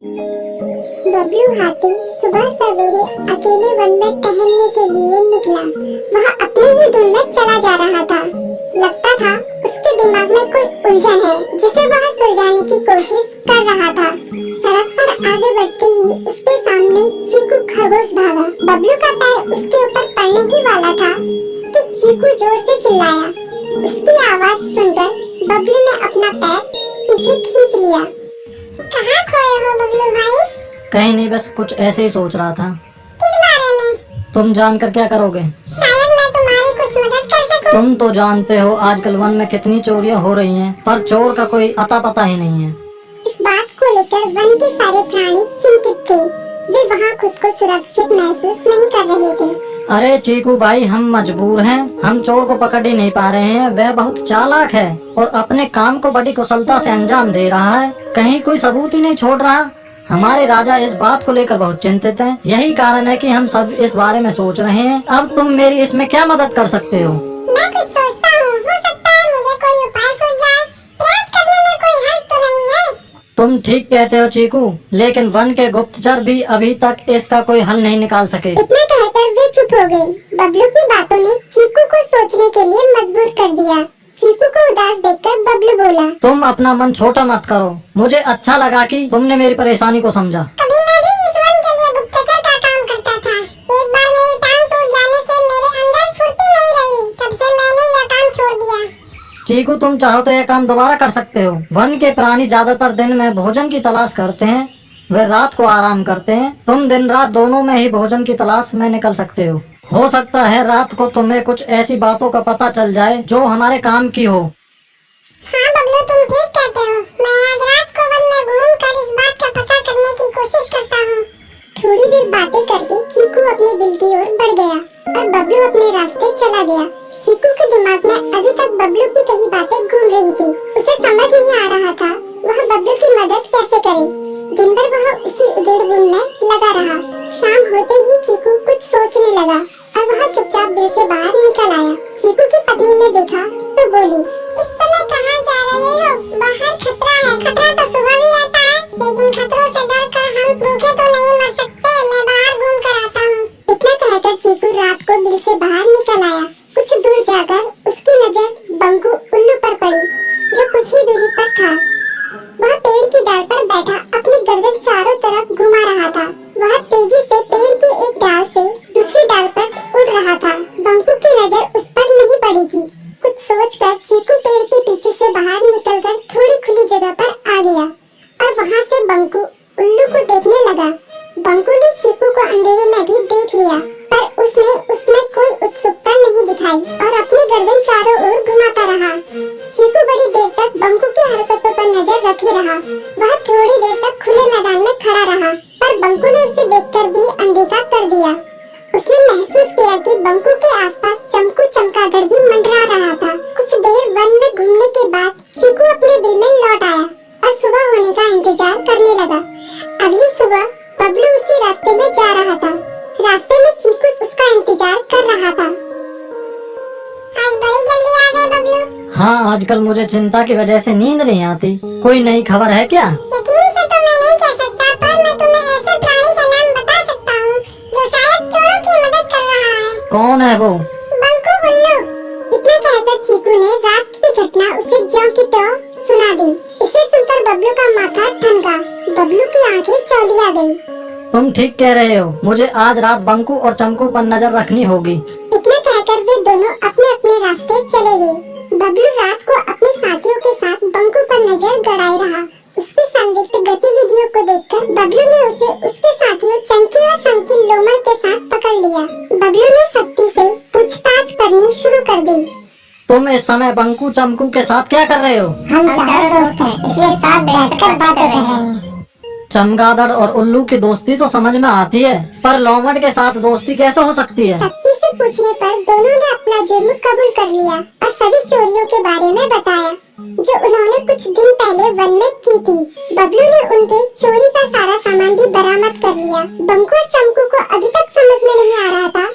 बबलू हाथी सुबह सवेरे अकेले वन में टहलने के लिए निकला। वह अपने ही धुन में चला जा रहा था। लगता था उसके दिमाग में कोई उलझन है जिसे वह सुलझाने की कोशिश कर रहा था। सड़क पर आगे बढ़ते ही उसके सामने चीकू खरगोश भागा। बबलू का पैर उसके ऊपर पड़ने ही वाला था कि चीकू जोर से चिल्लाया। उसकी आवाज सुनकर बबलू ने अपना पैर पीछे खींच लिया। कहाँ खोए हो बबलू भाई? कहीं नहीं, बस कुछ ऐसे ही सोच रहा था। किस बारे में? तुम जानकर क्या करोगे? शायद मैं तुम्हारी कुछ मदद कर सकूं। तुम तो जानते हो आजकल वन में कितनी चोरियां हो रही हैं, पर चोर का कोई अता पता ही नहीं है। इस बात को लेकर वन के सारे प्राणी चिंतित थे। वे वहाँ खुद को सुरक्षित महसूस नहीं कर रहे थे। अरे चीकू भाई, हम मजबूर हैं। हम चोर को पकड़ ही नहीं पा रहे हैं। वह बहुत चालाक है और अपने काम को बड़ी कुशलता से अंजाम दे रहा है। कहीं कोई सबूत ही नहीं छोड़ रहा। हमारे राजा इस बात को लेकर बहुत चिंतित हैं। यही कारण है कि हम सब इस बारे में सोच रहे हैं। अब तुम मेरी इसमें क्या मदद कर सकते हो? मैं कुछ सोचता हूँ, हो सकता है मुझे कोई उपाय सूझ जाए। प्रयास करने में कोई हर्ज तो नहीं है। तुम ठीक कहते हो चीकू, लेकिन वन के गुप्तचर भी अभी तक इसका कोई हल नहीं निकाल सके। इतना कहकर वे चुप हो गए। बबलू की बातों ने चीकू को सोचने के लिए मजबूर कर दिया। चीकू को उदास देखकर बबलू बोला, तुम अपना मन छोटा मत करो। मुझे अच्छा लगा कि तुमने मेरी परेशानी को समझा। कभी मैं भी इस वन के लिए गुप्तचर का काम करता था। एक बार मेरी टांग टूट जाने से मेरे अंदर फुर्ती नहीं रही। तब से मैंने यह काम छोड़ दिया। चीकू, तुम चाहो तो यह काम दोबारा कर सकते हो। वन के प्राणी ज्यादातर दिन में भोजन की तलाश करते हैं, वे रात को आराम करते हैं। तुम दिन रात दोनों में ही भोजन की तलाश में निकल सकते हो सकता है रात को तुम्हें कुछ ऐसी बातों का पता चल जाए जो हमारे काम की हो। हाँ बबलू, तुम ठीक कहते हो। मैं आज रात को वन में घूमकर इस बात का पता करने की कोशिश करता हूँ। थोड़ी देर बातें करके चीकू अपने बिल की ओर बढ़ गया और बबलू अपने रास्ते चला गया। चीकू के दिमाग में अभी तक बबलू की कई बातें घूम रही थी। उसे समझ नहीं आ रहा था वह बबलू की मदद कैसे करे। दिन भर वह उसी उधेड़-बुन में लगा रहा। शाम होते ही चीकू कुछ सोचने लगा और वह चुपचाप बिल से बाहर निकल आया। चीकू की पत्नी ने देखा तो बोली, इस समय कहाँ जा रहे हो? बाहर खतरा है। खतरा तो सुबह भी रहता है, लेकिन खतरों से डरकर हम भूखे तो नहीं मर सकते। मैं बाहर घूम कर आता हूँ। इतना कहकर चीकू रात को बिल से बाहर निकल आया। कुछ दूर जाकर उसकी नजर बंकू उल्लू पर पड़ी, जो कुछ ही दूरी पर था। वह पेड़ की डाल पर बैठा अपनी गर्दन चारों तरफ घुमा रहा था। वह तेजी से पेड़ की एक डाल से दूसरी डाल पर उड़ रहा था। बंकू की नजर उस पर नहीं पड़ी थी। कुछ सोचकर चीकू पेड़ के पीछे से बाहर निकलकर थोड़ी खुली जगह पर आ गया और वहाँ से बंकू उल्लू को देखने लगा। बंकू ने चीकू को अंधेरे में भी देख लिया, पर उसने उसमें कोई उत्सुकता नहीं दिखाई और अपनी गर्दन चारों ओर घुमाता रहा। चीकू बड़ी देर तक बंकू की हरकतों पर नजर रखे रहा। वह थोड़ी देर तक खुले मैदान में खड़ा रहा, पर बंकू ने उसे देखकर भी अनदेखा कर दिया। उसने महसूस किया कि बंकू के आसपास चमकू चमगादड़ भी मंडरा रहा था। कुछ देर वन में घूमने के बाद चीकू अपने बिल में लौट आया और सुबह होने का इंतजार करने लगा। अगली सुबह बबलू उसी रास्ते में जा रहा था। रास्ते में चीकू उसका इंतजार कर रहा था। आज बड़ी जल्दी आ गए बबलू। हाँ, आजकल मुझे चिंता की वजह से नींद नहीं आती। कोई नई खबर है क्या? यकीन से तो मैं नहीं कह सकता, पर मैं तुम्हें ऐसे प्राणी का नाम बता सकता हूँ जो शायद चोरों की मदद कर रहा है। कौन है वो? बंकू उल्लू। इतना कहकर चीकू ने रात की घटना उसे ज्यों की त्यों सुना दी। इसे सुनकर बबलू का माथा ठनका। बबलू की आंखें चौंधिया गई। तुम ठीक कह रहे हो। मुझे आज रात बंकू और चमकू पर नजर रखनी होगी। इतना कहकर वे दोनों अपने अपने रास्ते चले गए। बबलू रात को अपने साथियों के साथ बंकू पर नजर गड़ाए रहा। उसकी संदिग्ध गतिविधियों को देखकर बबलू ने उसे उसके साथियों चंकी और संकी लोमड़ के साथ पकड़ लिया। बबलू ने सख्ती से पूछताछ करनी शुरू कर दी। तुम इस समय बंकू चमकू के साथ क्या कर रहे हो? हम चार दोस्त हैं, इसलिए साथ बैठकर बातें कर रहे हैं। चमगादड़ और उल्लू की दोस्ती तो समझ में आती है, पर लोमड़ के साथ दोस्ती कैसे हो सकती है? सख्ती से पूछने पर दोनों ने अपना जुर्म कबूल कर लिया और सभी चोरियों के बारे में बताया जो उन्होंने कुछ दिन पहले वन में की थी। बबलू ने उनके चोरी का सारा सामान भी बरामद कर लिया। बंकू और चमकू को अभी तक समझ में नहीं आ रहा था